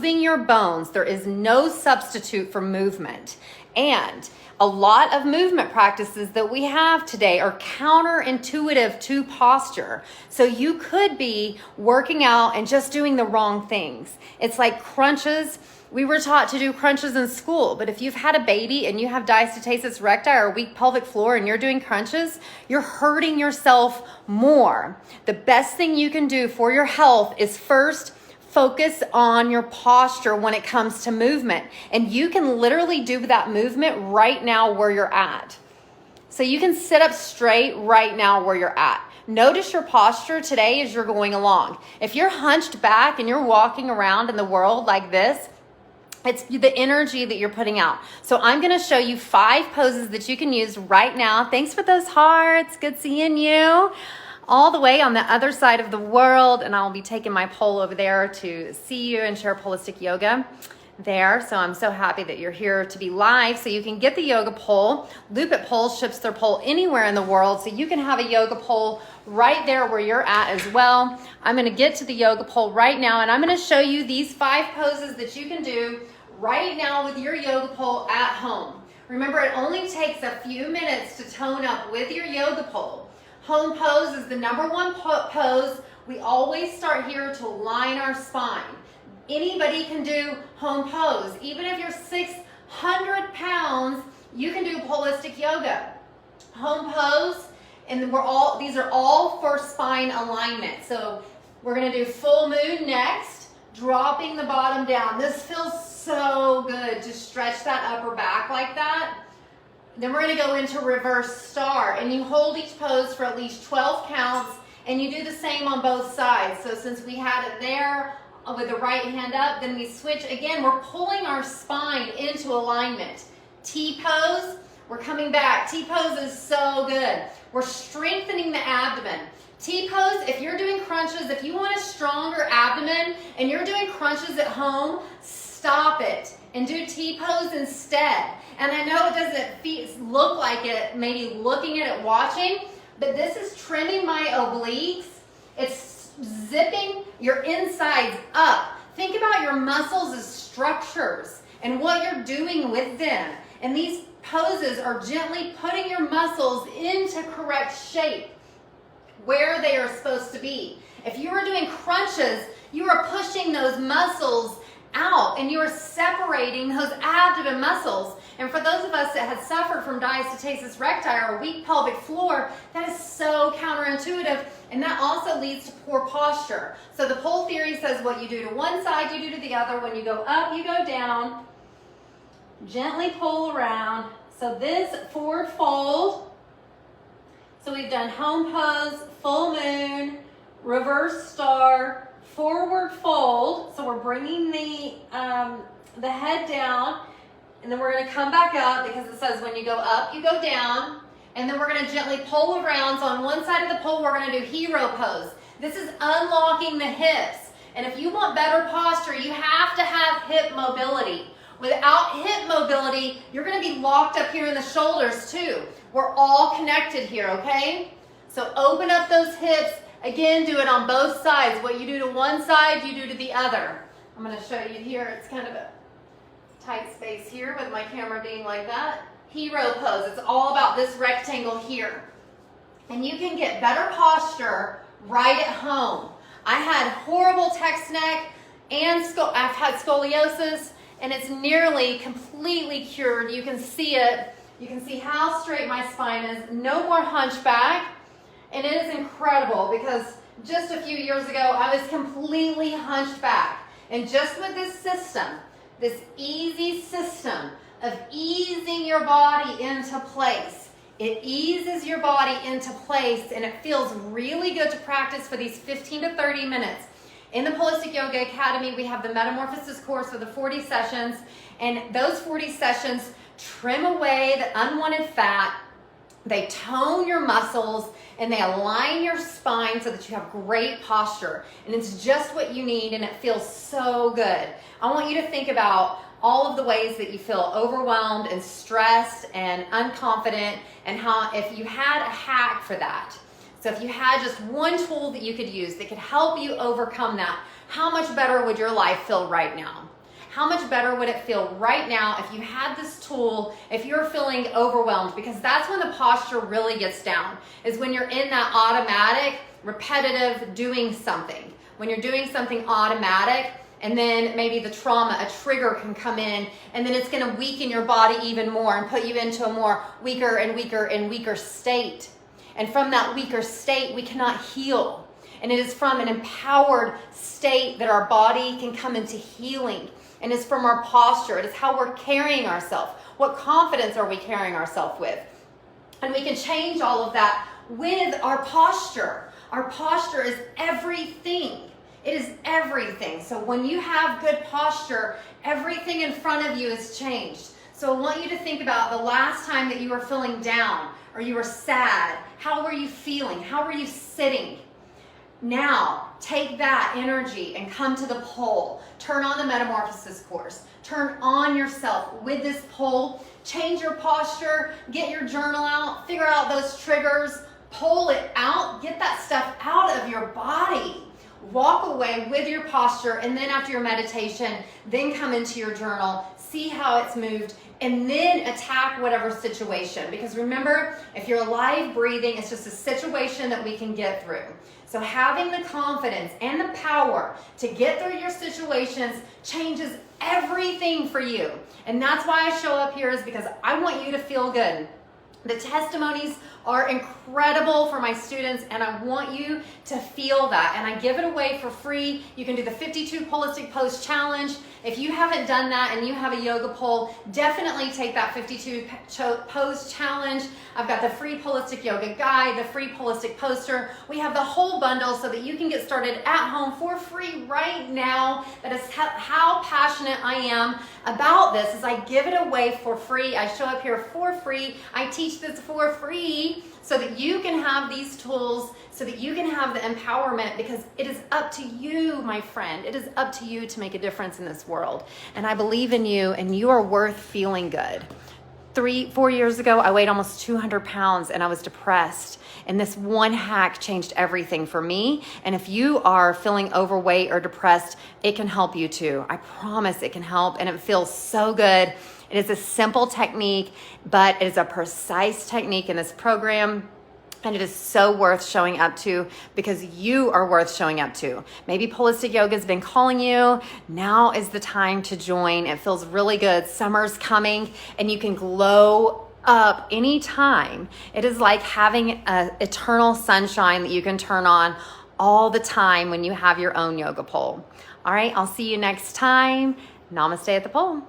moving your bones. There is no substitute for movement. And a lot of movement practices that we have today are counterintuitive to posture. So you could be working out and just doing the wrong things. It's like crunches. We were taught to do crunches in school, but if you've had a baby and you have diastasis recti or weak pelvic floor and you're doing crunches, you're hurting yourself more. The best thing you can do for your health is first focus on your posture when it comes to movement. And you can literally do that movement right now where you're at. So you can sit up straight right now where you're at. Notice your posture today as you're going along. If you're hunched back and you're walking around in the world like this, it's the energy that you're putting out. So I'm going to show you 5 poses that you can use right now. Thanks for those hearts. Good seeing you. All the way on the other side of the world, and I'll be taking my pole over there to see you and share Polistic Yoga there. So I'm so happy that you're here to be live. So you can get the yoga pole. Loop It Pole ships their pole anywhere in the world, so you can have a yoga pole right there where you're at as well. I'm going to get to the yoga pole right now, and I'm going to show you these 5 poses that you can do right now with your yoga pole at home. Remember, it only takes a few minutes to tone up with your yoga pole. Home pose is the #1 pose. We always start here to line our spine. Anybody can do home pose. Even if you're 600 pounds, you can do Polistic Yoga. Home pose, and these are all for spine alignment. So we're gonna do full moon next, dropping the bottom down. This feels so good to stretch that upper back like that. Then we're going to go into reverse star, and you hold each pose for at least 12 counts, and you do the same on both sides. So since we had it there with the right hand up, then we switch. Again, we're pulling our spine into alignment. T pose, we're coming back. T pose is so good. We're strengthening the abdomen. T pose, if you're doing crunches, if you want a stronger abdomen and you're doing crunches at home, stop it and do T pose instead. And I know it doesn't look like it, maybe looking at it, watching, but this is trimming my obliques. It's zipping your insides up. Think about your muscles as structures and what you're doing with them. And these poses are gently putting your muscles into correct shape where they are supposed to be. If you are doing crunches, you are pushing those muscles out and you are separating those abdomen muscles. And for those of us that have suffered from diastasis recti or weak pelvic floor, that is so counterintuitive, and that also leads to poor posture. So the pole theory says what you do to one side, you do to the other. When you go up, you go down. Gently pull around. So this forward fold. So we've done home pose, full moon, reverse star, forward fold. So we're bringing the head down, and then we're going to come back up because it says when you go up, you go down. And then we're going to gently pull around. So on one side of the pole, we're going to do hero pose. This is unlocking the hips. And if you want better posture, you have to have hip mobility. Without hip mobility, you're going to be locked up here in the shoulders too. We're all connected here, okay? So open up those hips. Again, do it on both sides. What you do to one side, you do to the other. I'm going to show you here. It's kind of a tight space here with my camera being like that. Hero pose. It's all about this rectangle here. And you can get better posture right at home. I had horrible text neck and I've had scoliosis, and it's nearly completely cured. You can see it. You can see how straight my spine is. No more hunchback. And it is incredible because just a few years ago, I was completely hunched back. And just with this system, this easy system of easing your body into place, it eases your body into place, and it feels really good to practice for these 15 to 30 minutes. In the Polistic Yoga Academy, we have the Metamorphosis course with the 40 sessions, and those 40 sessions trim away the unwanted fat. They tone your muscles and they align your spine so that you have great posture. And it's just what you need, and it feels so good. I want you to think about all of the ways that you feel overwhelmed and stressed and unconfident, and how if you had a hack for that. So if you had just one tool that you could use that could help you overcome that, how much better would your life feel right now? How much better would it feel right now if you had this tool, if you're feeling overwhelmed? Because that's when the posture really gets down, is when you're in that automatic, repetitive doing something. When you're doing something automatic, and then maybe the trauma, a trigger can come in, and then it's gonna weaken your body even more and put you into a more weaker and weaker and weaker state. And from that weaker state, we cannot heal. And it is from an empowered state that our body can come into healing. And it's from our posture. It is how we're carrying ourselves. What confidence are we carrying ourselves with? And we can change all of that with our posture. Our posture is everything. It is everything. So when you have good posture, everything in front of you is changed. So I want you to think about the last time that you were feeling down or you were sad. How were you feeling? How were you sitting? Now, take that energy and come to the pole. Turn on the Metamorphosis course. Turn on yourself with this pole. Change your posture. Get your journal out. Figure out those triggers. Pull it out. Get that stuff out of your body. Walk away with your posture, and then after your meditation, then come into your journal. See how it's moved, and then attack whatever situation. Because remember, if you're alive, breathing, it's just a situation that we can get through. So having the confidence and the power to get through your situations changes everything for you. And that's why I show up here, is because I want you to feel good. The testimonies are incredible for my students, and I want you to feel that. And I give it away for free. You can do the 52 Polistic Pose Challenge. If you haven't done that and you have a yoga pole, definitely take that 52 Pose Challenge. I've got the free Polistic Yoga Guide, the free Polistic Poster. We have the whole bundle so that you can get started at home for free right now. That is how passionate I am about this, is I give it away for free. I show up here for free. I teach this for free so that you can have these tools, so that you can have the empowerment, because it is up to you, my friend. It is up to you to make a difference in this world. And I believe in you, and you are worth feeling good. 4 years ago, I weighed almost 200 pounds and I was depressed. And this one hack changed everything for me. And if you are feeling overweight or depressed, it can help you too. I promise it can help, and it feels so good. It is a simple technique, but it is a precise technique in this program. And it is so worth showing up to, because you are worth showing up to. Maybe Polistic Yoga has been calling you. Now is the time to join. It feels really good. Summer's coming, and you can glow up anytime. It is like having an eternal sunshine that you can turn on all the time when you have your own yoga pole. All right, I'll see you next time. Namaste at the pole.